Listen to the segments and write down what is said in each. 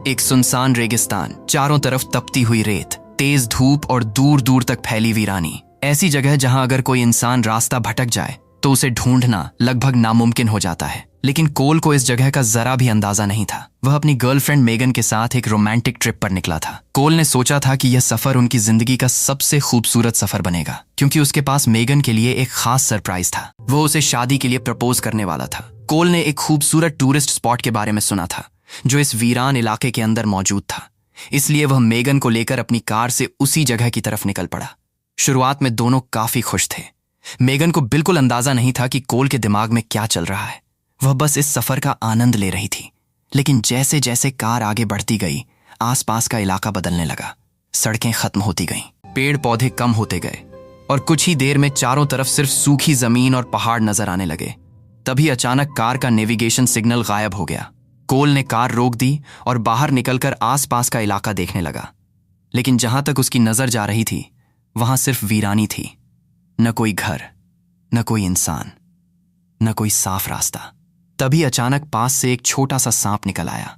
एक सुनसान रेगिस्तान, चारों तरफ तपती हुई रेत, तेज धूप और दूर दूर तक फैली वीरानी। ऐसी जगह जहां अगर कोई इंसान रास्ता भटक जाए तो उसे ढूंढना लगभग नामुमकिन हो जाता है। लेकिन कोल को इस जगह का जरा भी अंदाजा नहीं था। वह अपनी गर्लफ्रेंड मेगन के साथ एक रोमांटिक ट्रिप पर निकला था। कोल ने सोचा था कि यह सफर उनकी जिंदगी का सबसे खूबसूरत सफर बनेगा, क्योंकि उसके पास मेगन के लिए एक खास सरप्राइज था। वो उसे शादी के लिए प्रपोज करने वाला था। कोल ने एक खूबसूरत टूरिस्ट स्पॉट के बारे में सुना था जो इस वीरान इलाके के अंदर मौजूद था, इसलिए वह मेगन को लेकर अपनी कार से उसी जगह की तरफ निकल पड़ा। शुरुआत में दोनों काफी खुश थे। मेगन को बिल्कुल अंदाजा नहीं था कि कोल के दिमाग में क्या चल रहा है। वह बस इस सफर का आनंद ले रही थी। लेकिन जैसे जैसे कार आगे बढ़ती गई, आसपास का इलाका बदलने लगा। सड़कें खत्म होती गईं, पेड़ पौधे कम होते गए और कुछ ही देर में चारों तरफ सिर्फ सूखी जमीन और पहाड़ नजर आने लगे। तभी अचानक कार का नेविगेशन सिग्नल गायब हो गया। कोल ने कार रोक दी और बाहर निकलकर आसपास का इलाका देखने लगा। लेकिन जहां तक उसकी नजर जा रही थी, वहां सिर्फ वीरानी थी। न कोई घर, न कोई इंसान, न कोई साफ रास्ता। तभी अचानक पास से एक छोटा सा सांप निकल आया।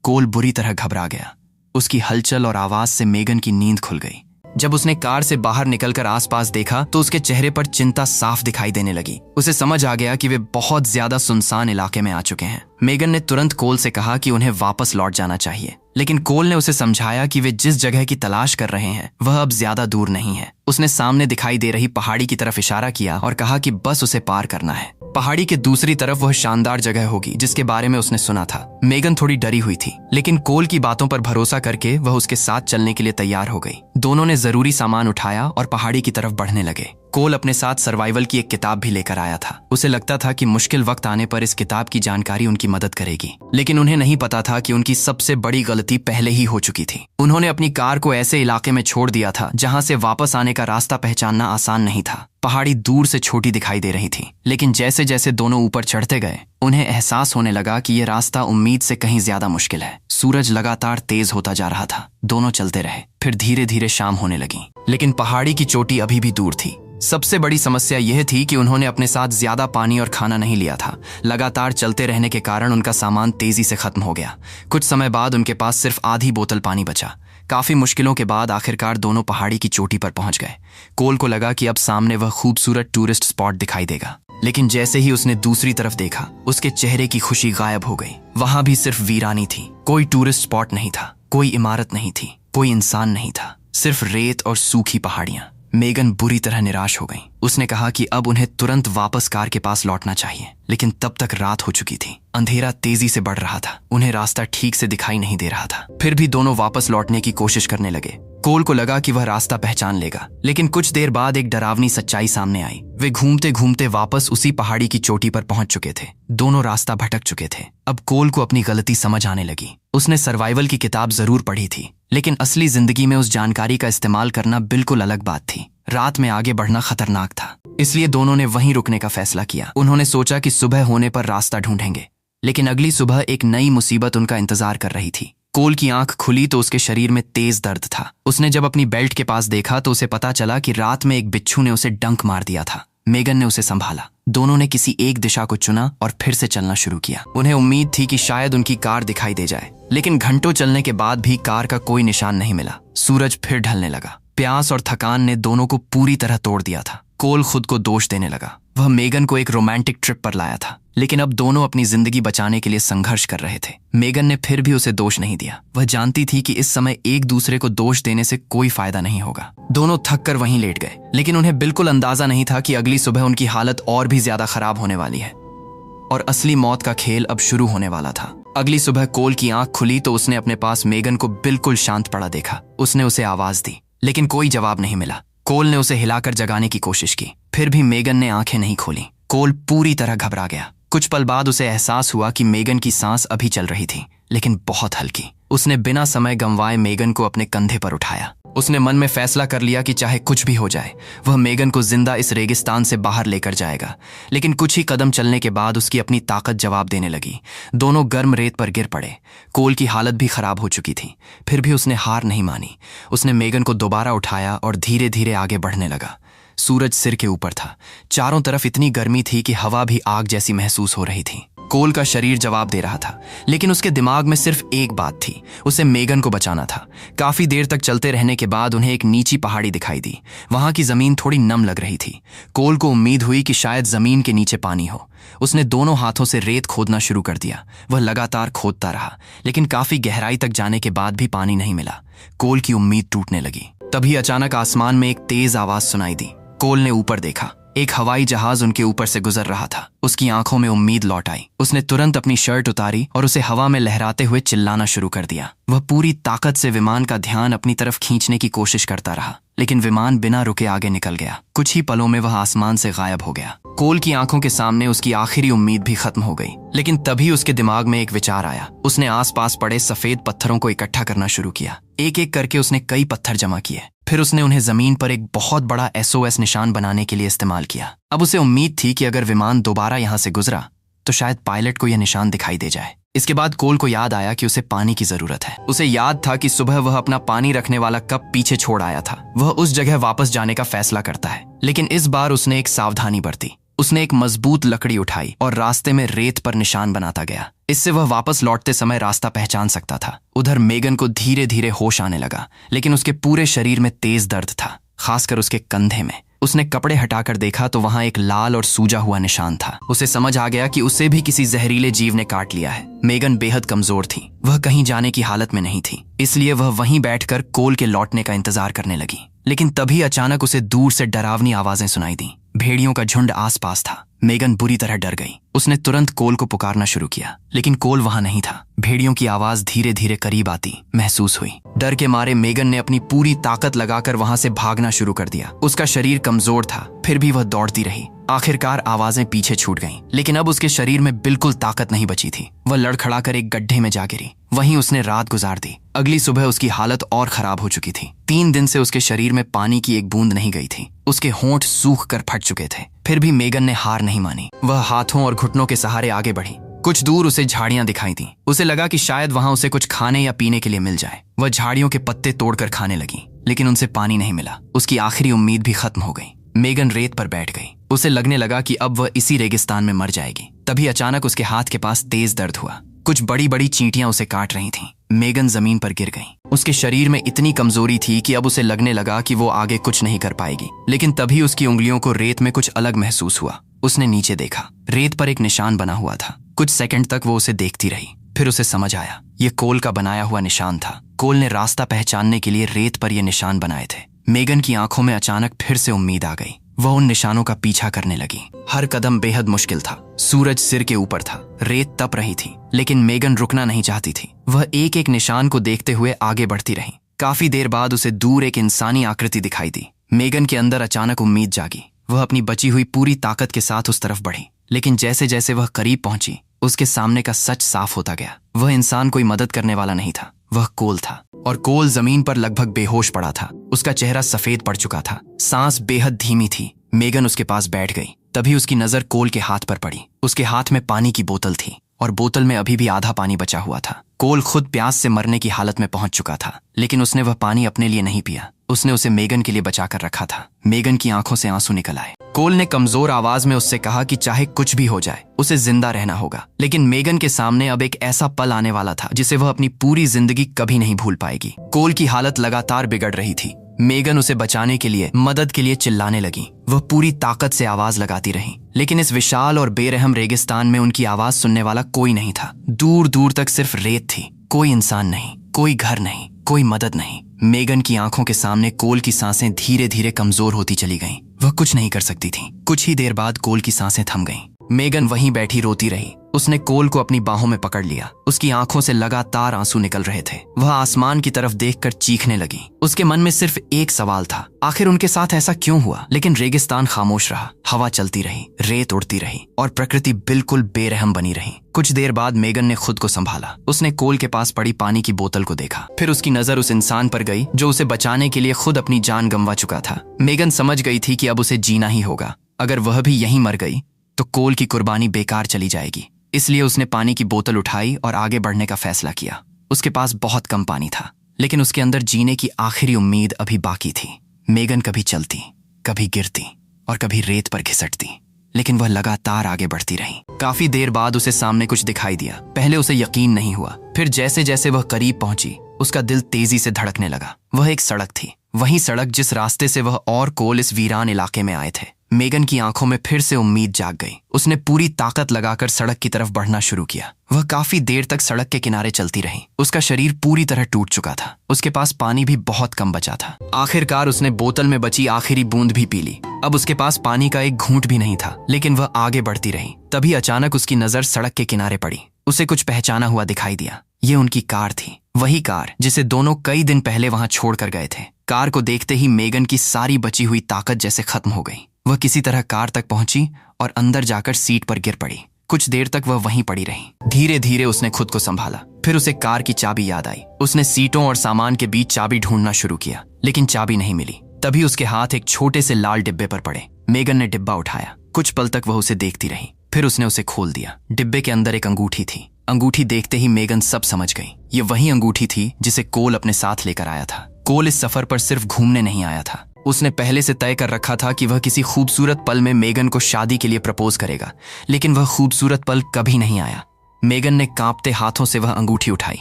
कोल बुरी तरह घबरा गया। उसकी हलचल और आवाज से मेगन की नींद खुल गई। जब उसने कार से बाहर निकलकर आसपास देखा तो उसके चेहरे पर चिंता साफ दिखाई देने लगी। उसे समझ आ गया कि वे बहुत ज्यादा सुनसान इलाके में आ चुके हैं। मेगन ने तुरंत कोल से कहा कि उन्हें वापस लौट जाना चाहिए, लेकिन कोल ने उसे समझाया कि वे जिस जगह की तलाश कर रहे हैं वह अब ज्यादा दूर नहीं है। उसने सामने दिखाई दे रही पहाड़ी की तरफ इशारा किया और कहा कि बस उसे पार करना है। पहाड़ी के दूसरी तरफ वह शानदार जगह होगी जिसके बारे में उसने सुना था। मेगन थोड़ी डरी हुई थी, लेकिन कोल की बातों पर भरोसा करके वह उसके साथ चलने के लिए तैयार हो गई। दोनों ने जरूरी सामान उठाया और पहाड़ी की तरफ बढ़ने लगे। कोल अपने साथ सर्वाइवल की एक किताब भी लेकर आया था। उसे लगता था कि मुश्किल वक्त आने पर इस किताब की जानकारी उनकी मदद करेगी, लेकिन उन्हें नहीं पता था कि उनकी सबसे बड़ी गलती पहले ही हो चुकी थी। उन्होंने अपनी कार को ऐसे इलाके में छोड़ दिया था जहां से वापस आने का रास्ता पहचानना आसान नहीं था। पहाड़ी दूर से छोटी दिखाई दे रही थी, लेकिन जैसे जैसे दोनों ऊपर चढ़ते गए उन्हें एहसास होने लगा कि यह रास्ता उम्मीद से कहीं ज्यादा मुश्किल है। सूरज लगातार तेज होता जा रहा था। दोनों चलते रहे, फिर धीरे धीरे शाम होने लगी, लेकिन पहाड़ी की चोटी अभी भी दूर थी। सबसे बड़ी समस्या यह थी कि उन्होंने अपने साथ ज्यादा पानी और खाना नहीं लिया था। लगातार चलते रहने के कारण उनका सामान तेजी से खत्म हो गया। कुछ समय बाद उनके पास सिर्फ आधी बोतल पानी बचा। काफी मुश्किलों के बाद आखिरकार दोनों पहाड़ी की चोटी पर पहुंच गए। कोल को लगा कि अब सामने वह खूबसूरत टूरिस्ट स्पॉट दिखाई देगा, लेकिन जैसे ही उसने दूसरी तरफ देखा, उसके चेहरे की खुशी गायब हो गई। वहां भी सिर्फ वीरानी थी। कोई टूरिस्ट स्पॉट नहीं था, कोई इमारत नहीं थी, कोई इंसान नहीं था, सिर्फ रेत और सूखी पहाड़ियां। मेगन बुरी तरह निराश हो गई। उसने कहा कि अब उन्हें तुरंत वापस कार के पास लौटना चाहिए, लेकिन तब तक रात हो चुकी थी। अंधेरा तेजी से बढ़ रहा था। उन्हें रास्ता ठीक से दिखाई नहीं दे रहा था। फिर भी दोनों वापस लौटने की कोशिश करने लगे। कोल को लगा कि वह रास्ता पहचान लेगा, लेकिन कुछ देर बाद एक डरावनी सच्चाई सामने आई। वे घूमते घूमते वापस उसी पहाड़ी की चोटी पर पहुंच चुके थे। दोनों रास्ता भटक चुके थे। अब कोल को अपनी गलती समझ आने लगी। उसने सर्वाइवल की किताब जरूर पढ़ी थी, लेकिन असली जिंदगी में उस जानकारी का इस्तेमाल करना बिल्कुल अलग बात थी। रात में आगे बढ़ना खतरनाक था, इसलिए दोनों ने वहीं रुकने का फैसला किया। उन्होंने सोचा कि सुबह होने पर रास्ता ढूंढेंगे, लेकिन अगली सुबह एक नई मुसीबत उनका इंतजार कर रही थी। कोल की आंख खुली तो उसके शरीर में तेज दर्द था। उसने जब अपनी बेल्ट के पास देखा तो उसे पता चला कि रात में एक बिच्छू ने उसे डंक मार दिया था। मेगन ने उसे संभाला। दोनों ने किसी एक दिशा को चुना और फिर से चलना शुरू किया। उन्हें उम्मीद थी कि शायद उनकी कार दिखाई दे जाए, लेकिन घंटों चलने के बाद भी कार का कोई निशान नहीं मिला। सूरज फिर ढलने लगा। प्यास और थकान ने दोनों को पूरी तरह तोड़ दिया था। कोल खुद को दोष देने लगा। वह मेगन को एक रोमांटिक ट्रिप पर लाया था, लेकिन अब दोनों अपनी जिंदगी बचाने के लिए संघर्ष कर रहे थे। मेगन ने फिर भी उसे दोष नहीं दिया। वह जानती थी कि इस समय एक दूसरे को दोष देने से कोई फायदा नहीं होगा। दोनों थक कर वहीं लेट गए, लेकिन उन्हें बिल्कुल अंदाजा नहीं था कि अगली सुबह उनकी हालत और भी ज्यादा खराब होने वाली है और असली मौत का खेल अब शुरू होने वाला था। अगली सुबह कोल की आंख खुली तो उसने अपने पास मेगन को बिल्कुल शांत पड़ा देखा। उसने उसे आवाज दी, लेकिन कोई जवाब नहीं मिला। कोल ने उसे हिलाकर जगाने की कोशिश की, फिर भी मेगन ने आंखें नहीं खोली। कोल पूरी तरह घबरा गया। कुछ पल बाद उसे एहसास हुआ कि मेगन की सांस अभी चल रही थी, लेकिन बहुत हल्की। उसने बिना समय गंवाए मेगन को अपने कंधे पर उठाया। उसने मन में फैसला कर लिया कि चाहे कुछ भी हो जाए वह मेगन को जिंदा इस रेगिस्तान से बाहर लेकर जाएगा। लेकिन कुछ ही कदम चलने के बाद उसकी अपनी ताकत जवाब देने लगी। दोनों गर्म रेत पर गिर पड़े। कोल की हालत भी खराब हो चुकी थी, फिर भी उसने हार नहीं मानी। उसने मेगन को दोबारा उठाया और धीरे धीरे आगे बढ़ने लगा। सूरज सिर के ऊपर था। चारों तरफ इतनी गर्मी थी कि हवा भी आग जैसी महसूस हो रही थी। कोल का शरीर जवाब दे रहा था, लेकिन उसके दिमाग में सिर्फ एक बात थी, उसे मेगन को बचाना था। काफी देर तक चलते रहने के बाद उन्हें एक नीची पहाड़ी दिखाई दी। वहां की जमीन थोड़ी नम लग रही थी। कोल को उम्मीद हुई कि शायद जमीन के नीचे पानी हो। उसने दोनों हाथों से रेत खोदना शुरू कर दिया। वह लगातार खोदता रहा, लेकिन काफी गहराई तक जाने के बाद भी पानी नहीं मिला। कोल की उम्मीद टूटने लगी। तभी अचानक आसमान में एक तेज आवाज सुनाई दी। कोल ने ऊपर देखा। एक हवाई जहाज उनके ऊपर से गुजर रहा था। उसकी आंखों में उम्मीद लौट आई। उसने तुरंत अपनी शर्ट उतारी और उसे हवा में लहराते हुए चिल्लाना शुरू कर दिया। वह पूरी ताकत से विमान का ध्यान अपनी तरफ खींचने की कोशिश करता रहा, लेकिन विमान बिना रुके आगे निकल गया। कुछ ही पलों में वह आसमान से गायब हो गया। कोल की आंखों के सामने उसकी आखिरी उम्मीद भी खत्म हो गई। लेकिन तभी उसके दिमाग में एक विचार आया। उसने आसपास पड़े सफेद पत्थरों को इकट्ठा करना शुरू किया। एक एक करके उसने कई पत्थर जमा किए। फिर उसने उन्हें जमीन पर एक बहुत बड़ा SOS निशान बनाने के लिए इस्तेमाल किया। अब उसे उम्मीद थी कि अगर विमान दोबारा यहां से गुजरा तो शायद पायलट को यह निशान दिखाई दे जाए। इसके बाद कोल को याद आया कि उसे पानी की जरूरत है। उसे याद था कि सुबह वह अपना पानी रखने वाला कप पीछे छोड़ आया था। वह उस जगह वापस जाने का फैसला करता है, लेकिन इस बार उसने एक सावधानी बरती। उसने एक मजबूत लकड़ी उठाई और रास्ते में रेत पर निशान बनाता गया। इससे वह वापस लौटते समय रास्ता पहचान सकता था। उधर मेगन को धीरे धीरे होश आने लगा, लेकिन उसके पूरे शरीर में तेज दर्द था, खासकर उसके कंधे में। उसने कपड़े हटाकर देखा तो वहां एक लाल और सूजा हुआ निशान था। उसे समझ आ गया कि उसे भी किसी जहरीले जीव ने काट लिया है। मेगन बेहद कमजोर थी। वह कहीं जाने की हालत में नहीं थी, इसलिए वह वहीं बैठकर कोल के लौटने का इंतजार करने लगी। लेकिन तभी अचानक उसे दूर से डरावनी आवाजें सुनाई दी। भेड़ियों का झुंड आसपास था। मेगन बुरी तरह डर गई। उसने तुरंत कोल को पुकारना शुरू किया, लेकिन कोल वहां नहीं था। भेड़ियों की आवाज धीरे धीरे करीब आती महसूस हुई। डर के मारे मेगन ने अपनी पूरी ताकत लगाकर वहां से भागना शुरू कर दिया। उसका शरीर कमजोर था, फिर भी वह दौड़ती रही। आखिरकार आवाजें पीछे छूट गईं, लेकिन अब उसके शरीर में बिल्कुल ताकत नहीं बची थी। वह लड़खड़ाकर एक गड्ढे में जा गिरी। वहीं उसने रात गुजार दी। अगली सुबह उसकी हालत और खराब हो चुकी थी। 3 दिन से उसके शरीर में पानी की एक बूंद नहीं गई थी। उसके होंठ सूख कर फट चुके थे। फिर भी मेगन ने हार नहीं मानी। वह हाथों और घुटनों के सहारे आगे बढ़ी। कुछ दूर उसे झाड़ियां दिखाई दी। उसे लगा कि शायद वहां उसे कुछ खाने या पीने के लिए मिल जाए। वह झाड़ियों के पत्ते तोड़कर खाने लगी, लेकिन उनसे पानी नहीं मिला। उसकी आखिरी उम्मीद भी खत्म हो गई। मेगन रेत पर बैठ गई। उसे लगने लगा कि अब वह इसी रेगिस्तान में मर जाएगी। तभी अचानक उसके हाथ के पास तेज दर्द हुआ। कुछ बड़ी बड़ी चींटियां उसे काट रही थीं। मेगन जमीन पर गिर गई। उसके शरीर में इतनी कमजोरी थी कि अब उसे लगने लगा कि वो आगे कुछ नहीं कर पाएगी। लेकिन तभी उसकी उंगलियों को रेत में कुछ अलग महसूस हुआ। उसने नीचे देखा। रेत पर एक निशान बना हुआ था। कुछ सेकंड तक वो उसे देखती रही। फिर उसे समझ आया, ये कोल का बनाया हुआ निशान था। कोल ने रास्ता पहचानने के लिए रेत पर ये निशान बनाए थे। मेगन की आंखों में अचानक फिर से उम्मीद आ गई। वह उन निशानों का पीछा करने लगी। हर कदम बेहद मुश्किल था। सूरज सिर के ऊपर था। रेत तप रही थी, लेकिन मेगन रुकना नहीं चाहती थी। वह एक एक निशान को देखते हुए आगे बढ़ती रही। काफी देर बाद उसे दूर एक इंसानी आकृति दिखाई दी। मेगन के अंदर अचानक उम्मीद जागी। वह अपनी बची हुई पूरी ताकत के साथ उस तरफ बढ़ी, लेकिन जैसे जैसे वह करीब पहुंची, उसके सामने का सच साफ होता गया। वह इंसान कोई मदद करने वाला नहीं था। वह कोल था, और कोल जमीन पर लगभग बेहोश पड़ा था। उसका चेहरा सफेद पड़ चुका था। सांस बेहद धीमी थी। मेगन उसके पास बैठ गई। तभी उसकी नजर कोल के हाथ पर पड़ी। उसके हाथ में पानी की बोतल थी, और बोतल में अभी भी आधा पानी बचा हुआ था। कोल खुद प्यास से मरने की हालत में पहुंच चुका था, लेकिन उसने वह पानी अपने लिए नहीं पिया। उसने उसे मेगन के लिए बचाकर रखा था। मेगन की आंखों से आंसू निकल आए। कोल ने कमजोर आवाज में उससे कहा कि चाहे कुछ भी हो जाए, उसे जिंदा रहना होगा। लेकिन मेगन के सामने अब एक ऐसा पल आने वाला था जिसे वह अपनी पूरी जिंदगी कभी नहीं भूल पाएगी। कोल की हालत लगातार बिगड़ रही थी। मेगन उसे बचाने के लिए, मदद के लिए चिल्लाने लगी। वह पूरी ताकत से आवाज लगाती रही, लेकिन इस विशाल और बेरहम रेगिस्तान में उनकी आवाज सुनने वाला कोई नहीं था। दूर दूर तक सिर्फ रेत थी। कोई इंसान नहीं, कोई घर नहीं, कोई मदद नहीं। मेगन की आंखों के सामने कोल की सांसें धीरे धीरे कमजोर होती चली गईं। वह कुछ नहीं कर सकती थी। कुछ ही देर बाद कोल की सांसें थम गईं। मेगन वहीं बैठी रोती रही। उसने कोल को अपनी बाहों में पकड़ लिया। उसकी आंखों से लगातार आंसू निकल रहे थे। वह आसमान की तरफ देखकर चीखने लगी। उसके मन में सिर्फ एक सवाल था, आखिर उनके साथ ऐसा क्यों हुआ? लेकिन रेगिस्तान खामोश रहा। हवा चलती रही, रेत उड़ती रही, और प्रकृति बिल्कुल बेरहम बनी रही। कुछ देर बाद मेगन ने खुद को संभाला। उसने कोल के पास पड़ी पानी की बोतल को देखा। फिर उसकी नजर उस इंसान पर गई जो उसे बचाने के लिए खुद अपनी जान गंवा चुका था। मेगन समझ गई थी कि अब उसे जीना ही होगा। अगर वह भी यहीं मर गई तो कोल की कुर्बानी बेकार चली जाएगी। इसलिए उसने पानी की बोतल उठाई और आगे बढ़ने का फैसला किया। उसके पास बहुत कम पानी था, लेकिन उसके अंदर जीने की आखिरी उम्मीद अभी बाकी थी। मेगन कभी चलती, कभी गिरती और कभी रेत पर घिसटती, लेकिन वह लगातार आगे बढ़ती रही। काफी देर बाद उसे सामने कुछ दिखाई दिया। पहले उसे यकीन नहीं हुआ, फिर जैसे जैसे वह करीब पहुंची उसका दिल तेजी से धड़कने लगा। वह एक सड़क थी, वही सड़क जिस रास्ते से वह और कोल इस वीरान इलाके में आए थे। मेगन की आंखों में फिर से उम्मीद जाग गई। उसने पूरी ताकत लगाकर सड़क की तरफ बढ़ना शुरू किया। वह काफी देर तक सड़क के किनारे चलती रही। उसका शरीर पूरी तरह टूट चुका था। उसके पास पानी भी बहुत कम बचा था। आखिरकार उसने बोतल में बची आखिरी बूंद भी पी ली। अब उसके पास पानी का एक घूंट भी नहीं था, लेकिन वह आगे बढ़ती रही। तभी अचानक उसकी नजर सड़क के किनारे पड़ी। उसे कुछ पहचाना हुआ दिखाई दिया। ये उनकी कार थी, वही कार जिसे दोनों कई दिन पहले वहां छोड़कर गए थे। कार को देखते ही मेगन की सारी बची हुई ताकत जैसे खत्म हो गई। वह किसी तरह कार तक पहुंची और अंदर जाकर सीट पर गिर पड़ी। कुछ देर तक वह वहीं पड़ी रही। धीरे धीरे उसने खुद को संभाला। फिर उसे कार की चाबी याद आई। उसने सीटों और सामान के बीच चाबी ढूंढना शुरू किया, लेकिन चाबी नहीं मिली। तभी उसके हाथ एक छोटे से लाल डिब्बे पर पड़े। मेगन ने डिब्बा उठाया। कुछ पल तक वह उसे देखती रही, फिर उसने उसे खोल दिया। डिब्बे के अंदर एक अंगूठी थी। अंगूठी देखते ही मेगन सब समझ गई। ये वही अंगूठी थी जिसे कोल अपने साथ लेकर आया था। कोल इस सफर पर सिर्फ घूमने नहीं आया था। उसने पहले से तय कर रखा था कि वह किसी खूबसूरत पल में मेगन को शादी के लिए प्रपोज करेगा, लेकिन वह खूबसूरत पल कभी नहीं आया। मेगन ने कांपते हाथों से वह अंगूठी उठाई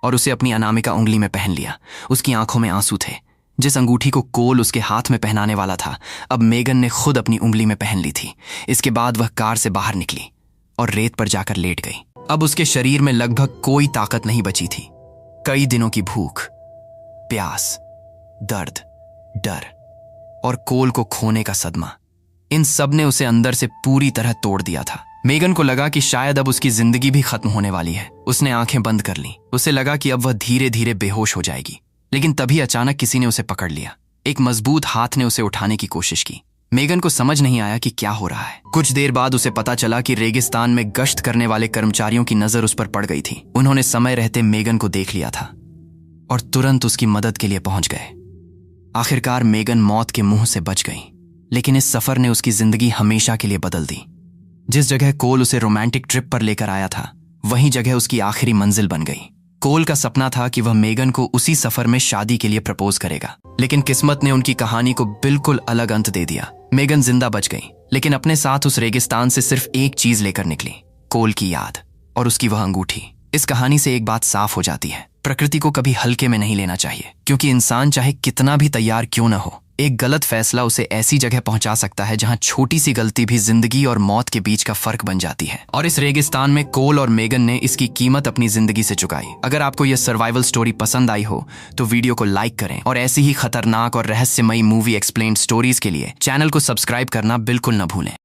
और उसे अपनी अनामिका उंगली में पहन लिया। उसकी आंखों में आंसू थे। जिस अंगूठी को कोल उसके हाथ में पहनाने वाला था, अब मेगन ने खुद अपनी उंगली में पहन ली थी। इसके बाद वह कार से बाहर निकली और रेत पर जाकर लेट गई। अब उसके शरीर में लगभग कोई ताकत नहीं बची थी। कई दिनों की भूख, प्यास, दर्द, डर और कोल को खोने का सदमा, इन सब ने उसे अंदर से पूरी तरह तोड़ दिया था। मेगन को लगा कि शायद अब उसकी जिंदगी भी खत्म होने वाली है। उसने आंखें बंद कर लीं। उसे लगा कि अब वह धीरे धीरे बेहोश हो जाएगी, लेकिन तभी अचानक किसी ने उसे पकड़ लिया। एक मजबूत हाथ ने उसे उठाने की कोशिश की। मेगन को समझ नहीं आया कि क्या हो रहा है। कुछ देर बाद उसे पता चला कि रेगिस्तान में गश्त करने वाले कर्मचारियों की नजर उस पर पड़ गई थी। उन्होंने समय रहते मेगन को देख लिया था और तुरंत उसकी मदद के लिए पहुंच गए। आखिरकार मेगन मौत के मुंह से बच गई, लेकिन इस सफर ने उसकी जिंदगी हमेशा के लिए बदल दी। जिस जगह कोल उसे रोमांटिक ट्रिप पर लेकर आया था, वही जगह उसकी आखिरी मंजिल बन गई। कोल का सपना था कि वह मेगन को उसी सफर में शादी के लिए प्रपोज करेगा, लेकिन किस्मत ने उनकी कहानी को बिल्कुल अलग अंत दे दिया। मेगन जिंदा बच गई, लेकिन अपने साथ उस रेगिस्तान से सिर्फ एक चीज लेकर निकली, कोल की याद और उसकी वह अंगूठी। इस कहानी से एक बात साफ हो जाती है, प्रकृति को कभी हल्के में नहीं लेना चाहिए, क्योंकि इंसान चाहे कितना भी तैयार क्यों न हो, एक गलत फैसला उसे ऐसी जगह पहुंचा सकता है जहां छोटी सी गलती भी जिंदगी और मौत के बीच का फर्क बन जाती है। और इस रेगिस्तान में कोल और मेगन ने इसकी कीमत अपनी जिंदगी से चुकाई। अगर आपको यह सर्वाइवल स्टोरी पसंद आई हो तो वीडियो को लाइक करें और ऐसी ही खतरनाक और रहस्यमयी मूवी एक्सप्लेन्ड स्टोरीज के लिए चैनल को सब्सक्राइब करना बिल्कुल न भूलें।